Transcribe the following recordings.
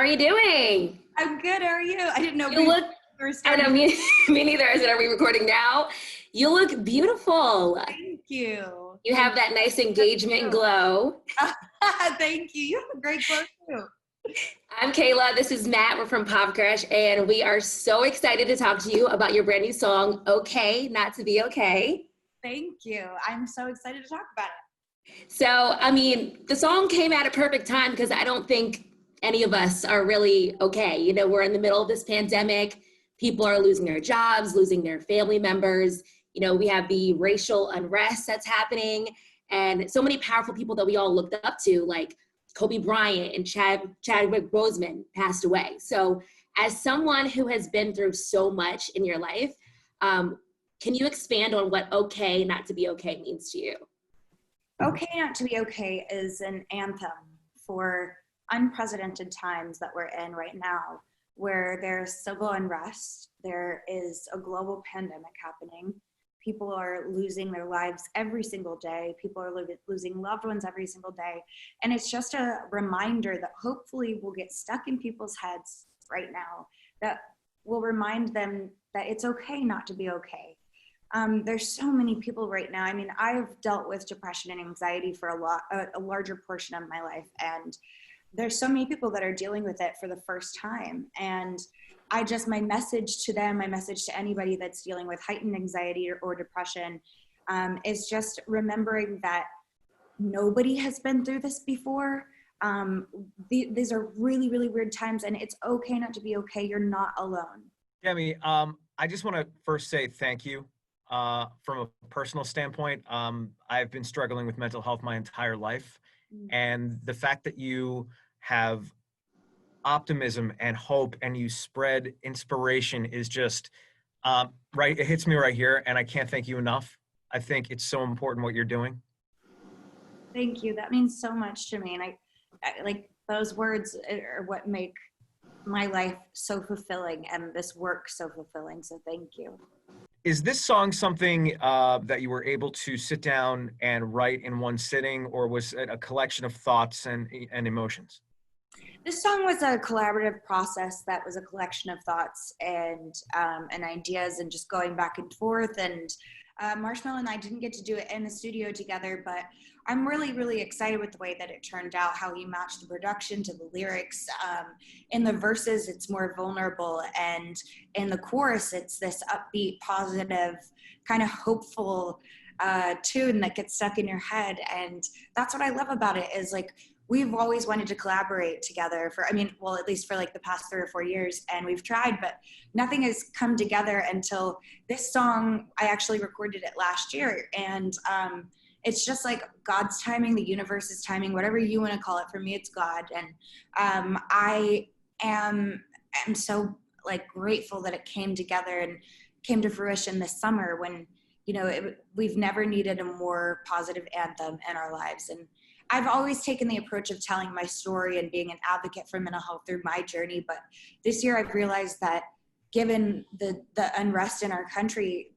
you doing? I'm good. How are you? I didn't know You look, we were I know starting. me neither. I said, are we recording now? You look beautiful. Thank you. You have that nice engagement and glow. Thank you. You have a great glow too. I'm Kayla. This is Matt. We're from Pop Crush, and we are so excited to talk to you about your brand new song, Okay, Not to Be Okay. Thank you. I'm so excited to talk about it. So, the song came at a perfect time because I don't think any of us are really okay. You know, we're in the middle of this pandemic. People are losing their jobs, losing their family members. You know, we have the racial unrest that's happening, and so many powerful people that we all looked up to, like Kobe Bryant and Chadwick Boseman, passed away. So, as someone who has been through so much in your life, can you expand on what okay, not to be okay means to you? Okay Not to Be Okay is an anthem for unprecedented times that we're in right now, where there's civil unrest, there is a global pandemic happening. People are losing their lives every single day. People are losing loved ones every single day. And it's just a reminder that hopefully will get stuck in people's heads right now, that will remind them that it's okay not to be okay. There's so many people right now. I mean, I've dealt with depression and anxiety for a larger portion of my life. And there's so many people that are dealing with it for the first time. And my message to them, my message to anybody that's dealing with heightened anxiety or depression, is just remembering that nobody has been through this before. These are really, really weird times, and it's okay not to be okay. You're not alone. Demi, I just want to first say thank you. From a personal standpoint, I've been struggling with mental health my entire life. And the fact that you have optimism and hope and you spread inspiration is just right. It hits me right here, and I can't thank you enough. I think it's so important what you're doing. Thank you. That means so much to me. And I like those words are what make my life so fulfilling and this work so fulfilling. So thank you. Is this song something that you were able to sit down and write in one sitting, or was it a collection of thoughts and emotions? This song was a collaborative process that was a collection of thoughts and ideas and just going back and forth. And Marshmallow and I didn't get to do it in the studio together, but I'm really, really excited with the way that it turned out, how he matched the production to the lyrics. In the verses, it's more vulnerable, and in the chorus, it's this upbeat, positive, kind of hopeful tune that gets stuck in your head. And that's what I love about it, is like, we've always wanted to collaborate together at least for like the past 3 or 4 years, and we've tried, but nothing has come together until this song. I actually recorded it last year, and it's just like God's timing, the universe's timing, whatever you want to call it. For me, it's God. And I am so like grateful that it came together and came to fruition this summer when, you know, we've never needed a more positive anthem in our lives. And I've always taken the approach of telling my story and being an advocate for mental health through my journey. But this year I've realized that given the unrest in our country,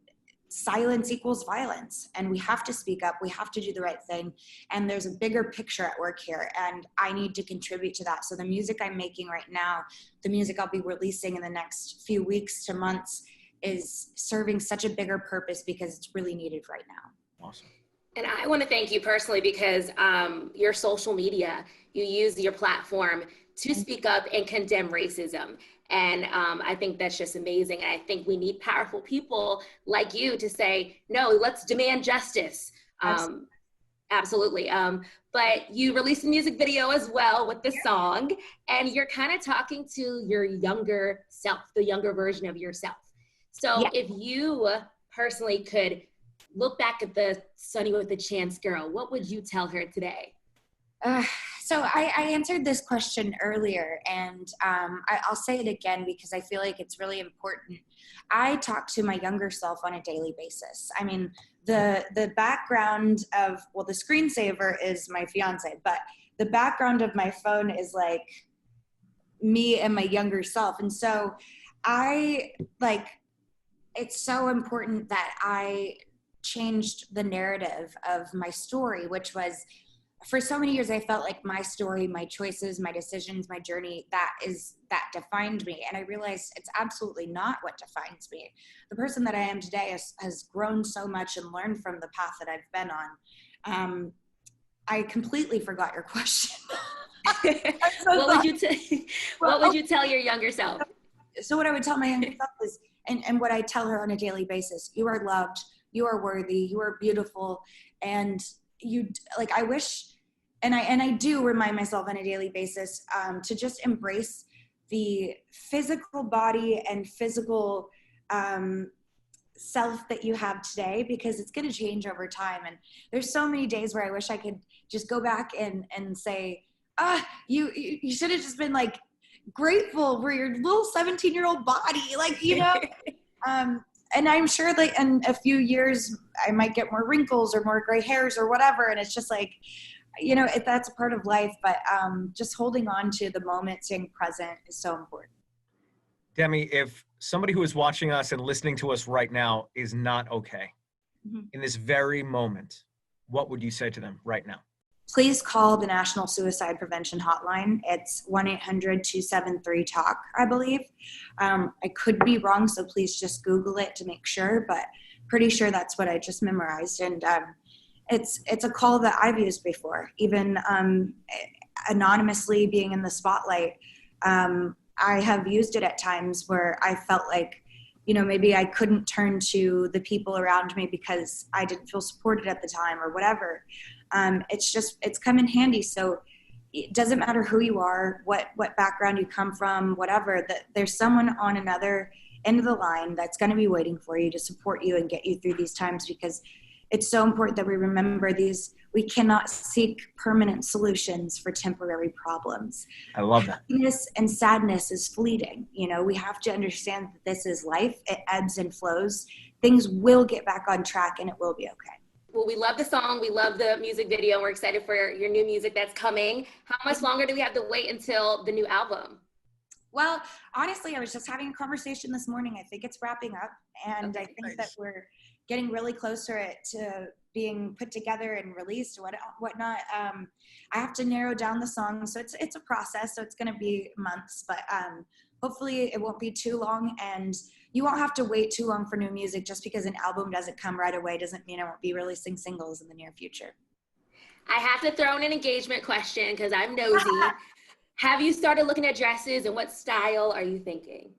silence equals violence, and we have to speak up. We have to do the right thing. And there's a bigger picture at work here, and I need to contribute to that. So the music I'm making right now, the music I'll be releasing in the next few weeks to months, is serving such a bigger purpose because it's really needed right now. Awesome. And I want to thank you personally because your social media, you use your platform to speak up and condemn racism. And I think that's just amazing. And I think we need powerful people like you to say, no, let's demand justice. Absolutely. But you released a music video as well with the song, and you're kind of talking to your younger self, the younger version of yourself. So if you personally could look back at the Sunny with a Chance girl, what would you tell her today? So I answered this question earlier, and I'll say it again because I feel like it's really important. I talk to my younger self on a daily basis. I mean, the background of, well, the screensaver is my fiance, but the background of my phone is like me and my younger self. And so it's so important that I changed the narrative of my story, which was for so many years, I felt like my story, my choices, my decisions, my journey, that defined me. And I realized it's absolutely not what defines me. The person that I am today has grown so much and learned from the path that I've been on. I completely forgot your question. What would you tell your younger self? So what I would tell my younger self is, and what I tell her on a daily basis, you are loved, you are worthy, you are beautiful. And I wish, and I do remind myself on a daily basis to just embrace the physical body and physical self that you have today, because it's going to change over time. And there's so many days where I wish I could just go back and say, you should have just been like grateful for your little 17-year-old body, and I'm sure that in a few years I might get more wrinkles or more gray hairs or whatever. And it's just like, that's a part of life, but just holding on to the moment, staying present is so important. Demi, if somebody who is watching us and listening to us right now is not okay in this very moment, what would you say to them right now? Please call the National Suicide Prevention Hotline. It's 1-800-273-TALK, I believe. I could be wrong, so please just Google it to make sure, but pretty sure that's what I just memorized. And it's a call that I've used before, even anonymously being in the spotlight. I have used it at times where I felt like, maybe I couldn't turn to the people around me because I didn't feel supported at the time or whatever. It's come in handy. So it doesn't matter who you are, what background you come from, whatever, that there's someone on another end of the line that's going to be waiting for you to support you and get you through these times, because it's so important that we remember we cannot seek permanent solutions for temporary problems. I love that. Happiness and sadness is fleeting. We have to understand that this is life. It ebbs and flows. Things will get back on track and it will be okay. Well, we love the song. We love the music video. We're excited for your new music that's coming. How much longer do we have to wait until the new album? Well, honestly, I was just having a conversation this morning. I think it's wrapping up, and I think that we're getting really closer to being put together and released or whatnot. I have to narrow down the song, so it's a process. So it's going to be months, but hopefully it won't be too long, and you won't have to wait too long for new music. Just because an album doesn't come right away doesn't mean I won't be releasing singles in the near future. I have to throw in an engagement question because I'm nosy. Have you started looking at dresses, and what style are you thinking?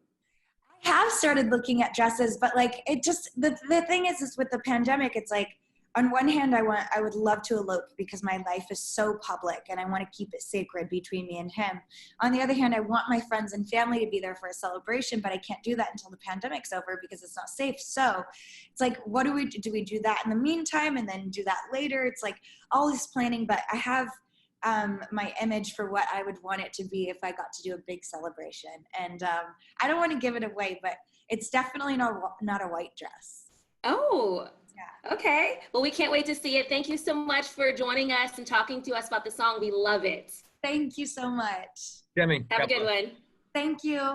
I have started looking at dresses, but the thing is with the pandemic, it's like, on one hand, I would love to elope because my life is so public and I want to keep it sacred between me and him. On the other hand, I want my friends and family to be there for a celebration, but I can't do that until the pandemic's over because it's not safe. So it's like, what do we do? Do we do that in the meantime and then do that later? It's like all this planning, but I have my image for what I would want it to be if I got to do a big celebration. And I don't want to give it away, but it's definitely not a white dress. Oh, yeah. Okay. Well, we can't wait to see it. Thank you so much for joining us and talking to us about the song. We love it. Thank you so much. Demi, have a good one. Thank you.